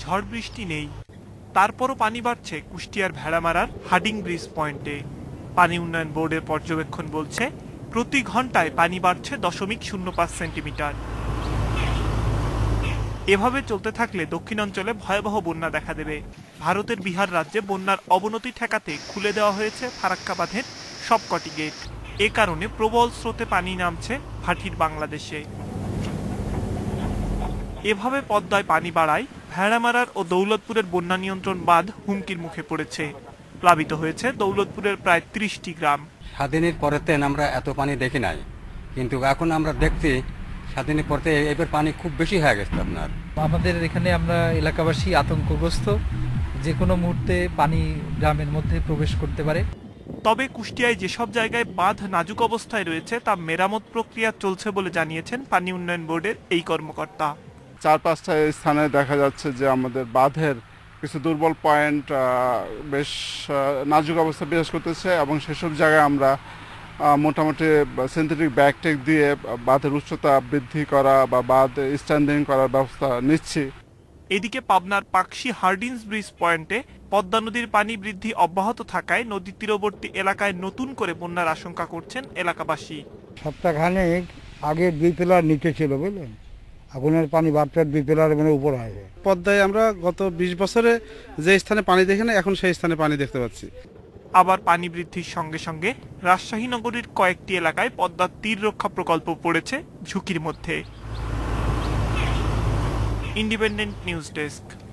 ঝড় বৃষ্টি নেই। তারপরও পানি বাড়ছে কুষ্টিয়ার ভেড়ামারার হাডিং ব্রিজ পয়েন্টে। পানি উন্নয়ন বোর্ডের পর্যবেক্ষণ বলছে প্রতি ঘন্টায় পানি বাড়ছে 0.05 সেন্টিমিটার। এভাবে চলতে থাকলে দক্ষিণাঞ্চলে ভয়াবহ বন্যা দেখা দেবে। ভারতের বিহার রাজ্যে বন্যার অবনতি ঠেকাতে খুলে দেওয়া হয়েছে ফারাক্কা বাঁধের সবকটি গেট। এ কারণে প্রবল স্রোতে পানি নামছে ভাটির বাংলাদেশে। এভাবে পদ্মায় পানি বাড়ায় ভেড়ামারার ও দৌলতপুরের বন্যা নিয়ন্ত্রণ বাঁধ হুমকির মুখে পড়েছে। প্লাবিত হয়েছে দৌলতপুরের প্রায় 30টি গ্রাম। স্বাধীনের পরেতে আমরা এত পানি দেখি নাই, কিন্তু এখন আমরা দেখছি স্বাধীনের পরে এবার পানি খুব বেশি হয়ে গেছে। আমাদের এখানে আমরা এলাকাবাসী আতঙ্কগ্রস্ত, যে কোনো মুহূর্তে পানি গ্রামের মধ্যে প্রবেশ করতে পারে। তবে কুষ্টিয়ায় যেসব জায়গায় বাঁধ নাজুক অবস্থায় রয়েছে তা মেরামত প্রক্রিয়া চলছে বলে জানিয়েছেন পানি উন্নয়ন বোর্ডের এই কর্মকর্তা। 4-5টা স্থানে দেখা যাচ্ছে যে আমাদের বাঁধের কিছু দুর্বল পয়েন্ট বেশ নাজুক অবস্থা বিরাজ করতেছে, এবং সেসব জায়গায় আমরা মোটামুটি সিনথেটিক ব্যাকটেক দিয়ে বাঁধের উচ্চতা বৃদ্ধি করা বা বাঁধ স্ট্যান্ডিং করার ব্যবস্থা নিচ্ছি। এদিকে পাবনার পাকশি হার্ডিন্স ব্রিজ পয়েন্টে পদ্মা নদীর পানি বৃদ্ধি অব্যাহত থাকায় নদী তীরবর্তী এলাকায় নতুন করে বন্যার আশঙ্কা করছেন এলাকাবাসী। সপ্তাহখানেক আগে 2 তলার নিচে ছিল, বুঝলেন, আগুনের পানি বাড়তে 2 তলার উপর হয়েছে। পদ্মায় আমরা গত 20 বছরে যে স্থানে পানি দেখি না, এখন সেই স্থানে পানি দেখতে পাচ্ছি। আবার পানি বৃদ্ধির সঙ্গে সঙ্গে রাজশাহী নগরীর কয়েকটি এলাকায় পদ্মার তীর রক্ষা প্রকল্প পড়েছে ঝুঁকির মধ্যে। Independent news desk.